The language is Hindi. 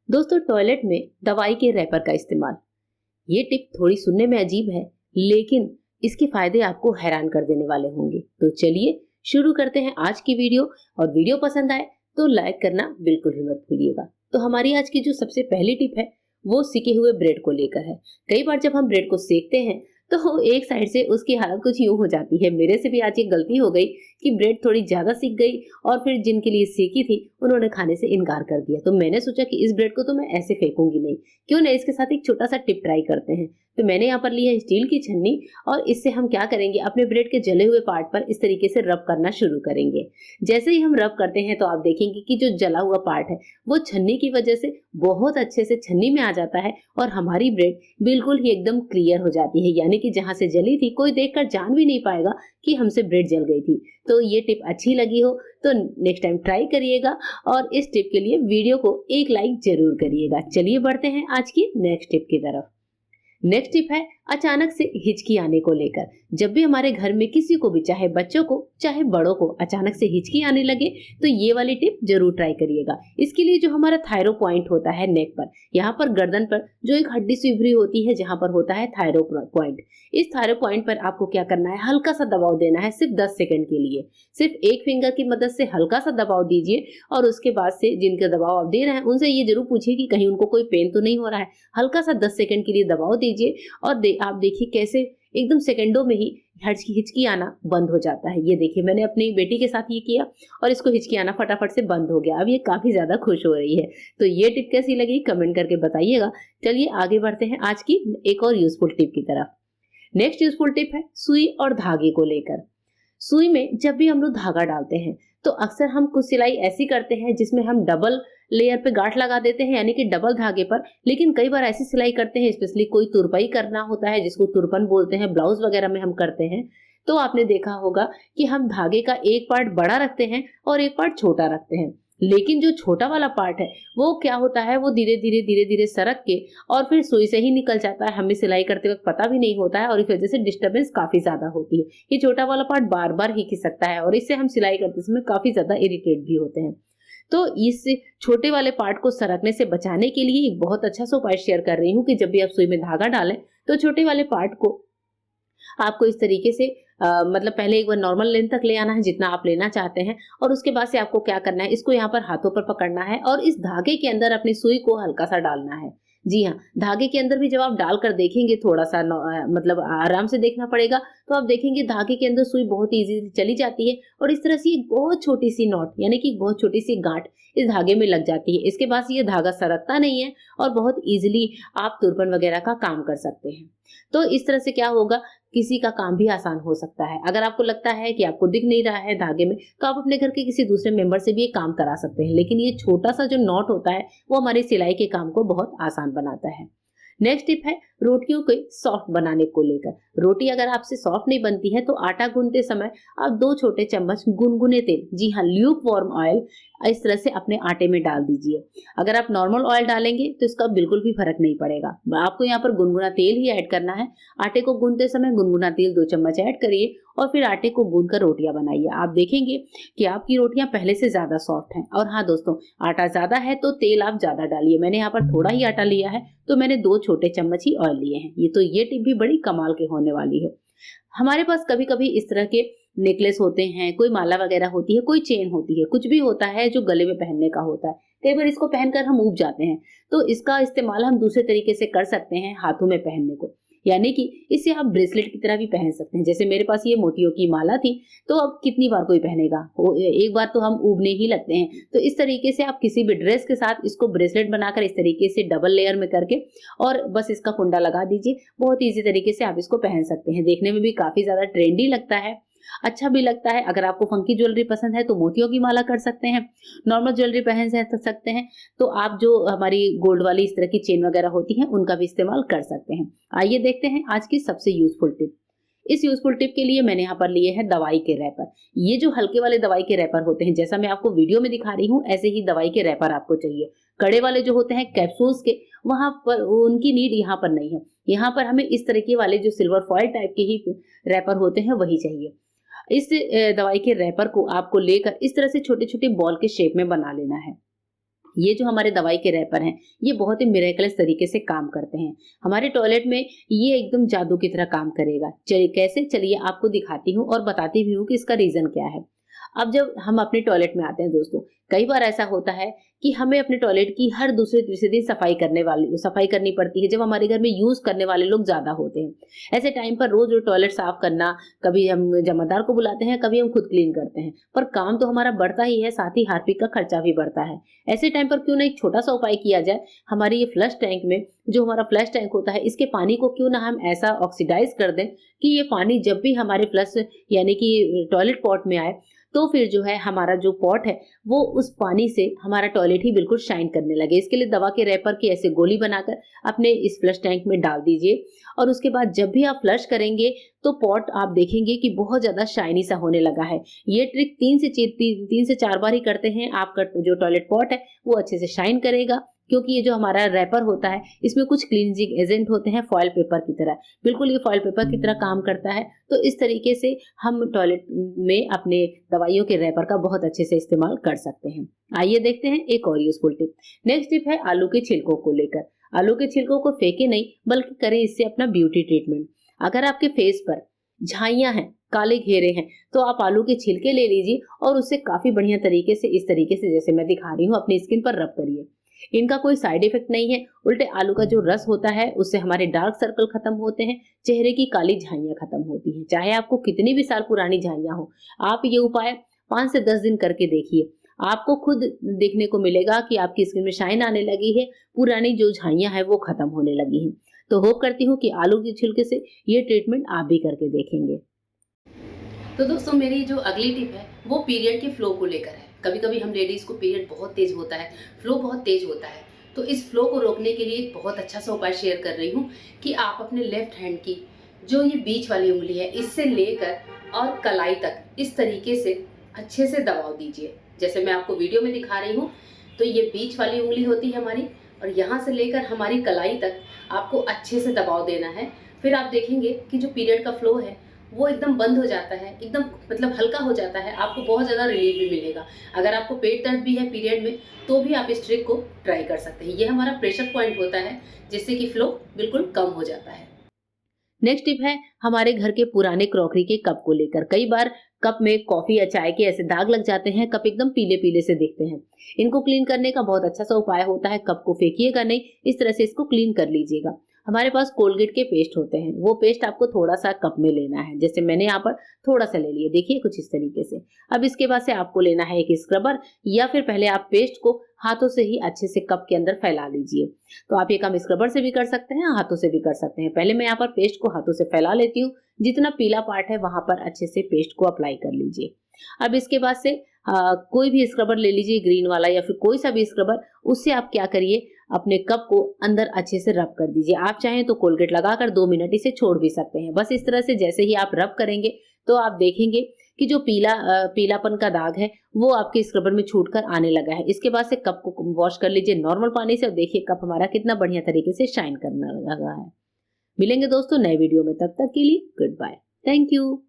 दोस्तों, टॉयलेट में दवाई के रैपर का इस्तेमाल। ये टिप थोड़ी सुनने में अजीब है, लेकिन इसके फायदे आपको हैरान कर देने वाले होंगे। तो चलिए शुरू करते हैं आज की वीडियो। और वीडियो पसंद आए तो लाइक करना बिल्कुल भी मत भूलिएगा। तो हमारी आज की जो सबसे पहली टिप है वो सिके हुए ब्रेड को लेकर है। कई बार जब हम ब्रेड को सेकते हैं तो एक साइड से उसकी हालत कुछ यूं हो जाती है। मेरे से भी आज ये गलती हो गई कि ब्रेड थोड़ी ज्यादा सिक गई और फिर जिनके लिए सेकी थी उन्होंने खाने से इनकार कर दिया। तो मैंने सोचा कि इस ब्रेड को तो मैं ऐसे फेंकूंगी नहीं, क्यों ना इसके साथ एक छोटा सा टिप ट्राई करते हैं। तो मैंने यहाँ पर लिया है स्टील की छन्नी, और इससे हम क्या करेंगे, अपने ब्रेड के जले हुए पार्ट पर इस तरीके से रब करना शुरू करेंगे। जैसे ही हम रब करते हैं तो आप देखेंगे कि जो जला हुआ पार्ट है वो छन्नी की वजह से बहुत अच्छे से छन्नी में आ जाता है और हमारी ब्रेड बिल्कुल ही एकदम क्लियर हो जाती है। यानी कि जहां से जली थी कोई देखकर जान भी नहीं पाएगा कि हमसे ब्रेड जल गई थी। तो ये टिप अच्छी लगी हो तो नेक्स्ट टाइम ट्राई करिएगा, और इस टिप के लिए वीडियो को एक लाइक जरूर करिएगा। चलिए बढ़ते हैं आज की नेक्स्ट टिप की तरफ। नेक्स्ट टिप है अचानक से हिचकी आने को लेकर। जब भी हमारे घर में किसी को भी, चाहे बच्चों को चाहे बड़ों को, अचानक से हिचकी आने लगे तो ये वाली टिप जरूर ट्राई करिएगा। इसके लिए जो हमारा थायरो पॉइंट होता है नेक पर, यहाँ पर गर्दन पर जो एक हड्डी सी उभरी होती है जहां पर होता है थायरो पॉइंट, इस थायरो पॉइंट पर आपको क्या करना है, हल्का सा दबाव देना है सिर्फ 10 सेकंड के लिए। सिर्फ एक फिंगर की मदद से हल्का सा दबाव दीजिए, और उसके बाद से जिनका दबाव आप दे रहे हैं उनसे ये जरूर पूछिए कि कहीं उनको कोई पेन तो नहीं हो रहा है। हल्का सा 10 सेकंड के लिए दबाव दीजिए और आप देखिए कैसे एकदम सेकंडों में ही हिचकी आना बंद हो जाता है। ये देखिए मैंने अपनी बेटी के साथ ये किया और इसको हिचकी आना फटाफट से बंद हो गया। अब ये काफी ज्यादा खुश हो रही है। तो ये टिप कैसी लगी कमेंट करके बताइएगा। चलिए आगे बढ़ते हैं आज की एक और यूजफुल टिप की तरफ। नेक्स्ट यूजफुल टिप है सुई और धागे को लेकर। सुई में जब भी हम लोग धागा डालते हैं तो अक्सर हम कुछ सिलाई ऐसी करते हैं जिसमें हम डबल लेयर पे गांठ लगा देते हैं, यानी कि डबल धागे पर। लेकिन कई बार ऐसी सिलाई करते हैं, स्पेशली कोई तुरपाई करना होता है जिसको तुरपन बोलते हैं, ब्लाउज वगैरह में हम करते हैं, तो आपने देखा होगा कि हम धागे का एक पार्ट बड़ा रखते हैं और एक पार्ट छोटा रखते हैं। लेकिन जो छोटा वाला पार्ट है वो क्या होता है, वो धीरे धीरे सरक के और फिर सुई से ही निकल जाता है। हमें सिलाई करते वक्त पता भी नहीं होता है और इस वजह से डिस्टर्बेंस काफी ज्यादा होती है। ये छोटा वाला पार्ट बार बार ही खिसकता है और इससे हम सिलाई करते समय काफी ज्यादा इरिटेट भी होते हैं। तो इस छोटे वाले पार्ट को सरकने से बचाने के लिए एक बहुत अच्छा सा उपाय शेयर कर रही हूँ कि जब भी आप सुई में धागा डालें तो छोटे वाले पार्ट को आपको इस तरीके से मतलब पहले एक बार नॉर्मल लेंथ तक ले आना है जितना आप लेना चाहते हैं, और उसके बाद से आपको क्या करना है, इसको यहाँ पर हाथों पर पकड़ना है और इस धागे के अंदर अपनी सुई को हल्का सा डालना है। जी हाँ, धागे के अंदर भी जब आप डालकर देखेंगे, थोड़ा सा मतलब आराम से देखना पड़ेगा, तो आप देखेंगे धागे के अंदर सुई बहुत इजीली चली जाती है और इस तरह से एक बहुत छोटी सी नॉट, यानी कि बहुत छोटी सी गांठ इस धागे में लग जाती है। इसके बाद ये धागा सरकता नहीं है और बहुत इजीली आप तुरपन वगैरह का काम कर सकते हैं। तो इस तरह से क्या होगा, किसी का काम भी आसान हो सकता है। अगर आपको लगता है कि आपको दिख नहीं रहा है धागे में, तो आप अपने घर के किसी दूसरे मेंबर से भी ये काम करा सकते हैं। लेकिन ये छोटा सा जो नॉट होता है वो हमारी सिलाई के काम को बहुत आसान बनाता है। नेक्स्ट टिप है रोटियों को सॉफ्ट बनाने को लेकर। रोटी अगर आपसे सॉफ्ट नहीं बनती है तो आटा गूंथते समय आप 2 छोटे चम्मच गुनगुने तेल, जी हाँ ल्यूक वार्म ऑयल, इस तरह से अपने आटे में डाल दीजिए। अगर आप नॉर्मल ऑयल डालेंगे तो इसका बिल्कुल भी फर्क नहीं पड़ेगा। आपको यहाँ पर गुनगुना तेल ही ऐड करना है। आटे को गूंथते समय गुनगुना तेल 2 चम्मच ऐड करिए और फिर आटे को गूंथ कर रोटियां बनाइए। आप देखेंगे कि आपकी रोटियां पहले से ज्यादा सॉफ्ट हैं। और हाँ दोस्तों, आटा ज्यादा है तो तेल आप ज्यादा डालिए। मैंने यहाँ पर थोड़ा ही आटा लिया है तो मैंने 2 छोटे चम्मच ही ऑयल लिए हैं। ये टिप भी बड़ी कमाल के होने वाली है। हमारे पास कभी कभी इस तरह के नेकलेस होते हैं, कोई माला वगैरह होती है, कोई चेन होती है, कुछ भी होता है जो गले में पहनने का होता है। कई बार इसको पहनकर हम ऊब जाते हैं, तो इसका इस्तेमाल हम दूसरे तरीके से कर सकते हैं हाथों में पहनने को। यानी कि इसे आप ब्रेसलेट की तरह भी पहन सकते हैं। जैसे मेरे पास ये मोतियों की माला थी, तो अब कितनी बार कोई पहनेगा, एक बार तो हम ऊबने ही लगते हैं। तो इस तरीके से आप किसी भी ड्रेस के साथ इसको ब्रेसलेट बनाकर इस तरीके से डबल लेयर में करके और बस इसका कुंडा लगा दीजिए। बहुत ईजी तरीके से आप इसको पहन सकते हैं। देखने में भी काफी ज्यादा ट्रेंडी लगता है, अच्छा भी लगता है। अगर आपको फंकी ज्वेलरी पसंद है तो मोतियों की माला कर सकते हैं, नॉर्मल ज्वेलरी पहन सकते हैं, तो आप जो हमारी गोल्ड वाली इस तरह की चेन वगैरह होती हैं उनका भी इस्तेमाल कर सकते हैं। आइए देखते हैं आज की सबसे यूजफुल टिप। इस यूजफुल टिप के लिए मैंने यहाँ पर लिए हैं दवाई के रैपर। ये जो हल्के वाले दवाई के रैपर होते हैं, जैसा मैं आपको वीडियो में दिखा रही हूँ ऐसे ही दवाई के रैपर आपको चाहिए। कड़े वाले जो होते हैं कैप्सूल्स के, वहां पर उनकी नीड यहाँ पर नहीं है। यहाँ पर हमें इस तरीके वाले जो सिल्वर फॉइल टाइप के ही रैपर होते हैं वही चाहिए। इस दवाई के रैपर को आपको लेकर इस तरह से छोटे छोटे बॉल के शेप में बना लेना है। ये जो हमारे दवाई के रैपर हैं, ये बहुत ही मिरेकलस तरीके से काम करते हैं। हमारे टॉयलेट में ये एकदम जादू की तरह काम करेगा। चलिए कैसे, चलिए आपको दिखाती हूँ और बताती भी हूँ कि इसका रीजन क्या है। अब जब हम अपने टॉयलेट में आते हैं दोस्तों, कई बार ऐसा होता है कि हमें अपने टॉयलेट की हर दूसरे तीसरे दिन सफाई करनी पड़ती है, जब हमारे घर में यूज करने वाले लोग ज्यादा होते हैं। ऐसे टाइम पर रोज रोज टॉयलेट साफ करना, कभी हम जमादार को बुलाते हैं, कभी हम खुद क्लीन करते हैं, पर काम तो हमारा बढ़ता ही है, साथ ही हार्पिक का खर्चा भी बढ़ता है। ऐसे टाइम पर क्यों ना एक छोटा सा उपाय किया जाए। हमारे ये फ्लश टैंक में, जो हमारा फ्लश टैंक होता है, इसके पानी को क्यों ना हम ऐसा ऑक्सीडाइज कर दें कि ये पानी जब भी हमारे फ्लश यानी कि टॉयलेट पॉट में आए, तो फिर जो है हमारा जो पॉट है वो उस पानी से हमारा टॉयलेट ही बिल्कुल शाइन करने लगे। इसके लिए दवा के रैपर की ऐसे गोली बनाकर अपने इस फ्लश टैंक में डाल दीजिए, और उसके बाद जब भी आप फ्लश करेंगे तो पॉट आप देखेंगे कि बहुत ज्यादा शाइनी सा होने लगा है। ये ट्रिक 3 से 4 बार ही करते हैं, आपका जो टॉयलेट पॉट है वो अच्छे से शाइन करेगा। क्योंकि ये जो हमारा रैपर होता है, इसमें कुछ क्लींजिंग एजेंट होते हैं फॉइल पेपर की तरह, बिल्कुल ये फॉइल पेपर की तरह काम करता है। तो इस तरीके से हम टॉयलेट में अपने दवाइयों के रैपर का बहुत अच्छे से इस्तेमाल कर सकते हैं। आइए देखते हैं एक और यूजफुल टिप। नेक्स्ट टिप है आलू के छिलकों को लेकर। आलू के छिलकों को फेंके नहीं, बल्कि करें इससे अपना ब्यूटी ट्रीटमेंट। अगर आपके फेस पर झाइयां हैं, काले घेरे हैं, तो आप आलू के छिलके ले लीजिए और उससे काफी बढ़िया तरीके से, इस तरीके से जैसे मैं दिखा रही हूँ, अपनी स्किन पर रब करिए। इनका कोई साइड इफेक्ट नहीं है, उल्टे आलू का जो रस होता है उससे हमारे डार्क सर्कल खत्म होते हैं, चेहरे की काली झाइयां खत्म होती हैं। चाहे आपको कितनी भी साल पुरानी झाइयां हो, आप ये उपाय 5 से 10 दिन करके देखिए, आपको खुद देखने को मिलेगा कि आपकी स्किन में शाइन आने लगी है, पुरानी जो झाइयां है वो खत्म होने लगी हैं। तो होप करती हूँ कि आलू के छिलके से ये ट्रीटमेंट आप भी करके देखेंगे। तो दोस्तों, मेरी जो अगली टिप है वो पीरियड के फ्लो को लेकर है। कभी कभी हम लेडीज को पीरियड बहुत तेज होता है, फ्लो बहुत तेज होता है, तो इस फ्लो को रोकने के लिए एक बहुत अच्छा सा उपाय शेयर कर रही हूँ कि आप अपने लेफ्ट हैंड की जो ये बीच वाली उंगली है, इससे लेकर और कलाई तक इस तरीके से अच्छे से दबाव दीजिए। जैसे मैं आपको वीडियो में दिखा रही हूँ, तो ये बीच वाली उंगली होती है हमारी, और यहाँ से लेकर हमारी कलाई तक आपको अच्छे से दबाव देना है। फिर आप देखेंगे कि जो पीरियड का फ्लो है वो एकदम बंद हो जाता है, एकदम मतलब हल्का हो जाता है, आपको बहुत ज़्यादा रिलीफ भी मिलेगा। अगर आपको पेट दर्द भी है पीरियड में, तो भी आप इस ट्रिक को ट्राई कर सकते हैं। ये हमारा प्रेशर पॉइंट होता है, जिससे कि फ्लो बिल्कुल कम हो जाता है। नेक्स्ट टिप है हमारे घर के पुराने क्रॉकरी के कप को लेकर। कई बार कप में कॉफी या चाय के ऐसे दाग लग जाते हैं, कप एकदम पीले पीले से दिखते हैं। इनको क्लीन करने का बहुत अच्छा सा उपाय होता है, कप को फेंकिएगा नहीं, इस तरह से इसको क्लीन कर लीजिएगा। हमारे पास कोलगेट के पेस्ट होते हैं, वो पेस्ट आपको थोड़ा सा कप में लेना है, जैसे मैंने यहाँ पर थोड़ा सा ले लिया, देखिए कुछ इस तरीके से। अब इसके बाद से आपको लेना है एक स्क्रबर, या फिर पहले आप पेस्ट को हाथों से ही अच्छे से कप के अंदर फैला लीजिए। तो आप ये काम स्क्रबर से भी कर सकते हैं, हाथों से भी कर सकते हैं। पहले मैं यहाँ पर पेस्ट को हाथों से फैला लेती हूँ, जितना पीला पार्ट है वहां पर अच्छे से पेस्ट को अप्लाई कर लीजिए। अब इसके बाद से कोई भी स्क्रबर ले लीजिए, ग्रीन वाला या फिर कोई सा भी स्क्रबर, उससे आप क्या करिए, अपने कप को अंदर अच्छे से रब कर दीजिए। आप चाहें तो कोलगेट लगाकर 2 मिनट इसे छोड़ भी सकते हैं। बस इस तरह से जैसे ही आप रब करेंगे, तो आप देखेंगे कि जो पीलापन का दाग है वो आपके स्क्रबर में छूटकर आने लगा है। इसके बाद से कप को वॉश कर लीजिए नॉर्मल पानी से, और देखिए कप हमारा कितना बढ़िया तरीके से शाइन करने लगा है। मिलेंगे दोस्तों नए वीडियो में, तब तक के लिए गुड बाय, थैंक यू।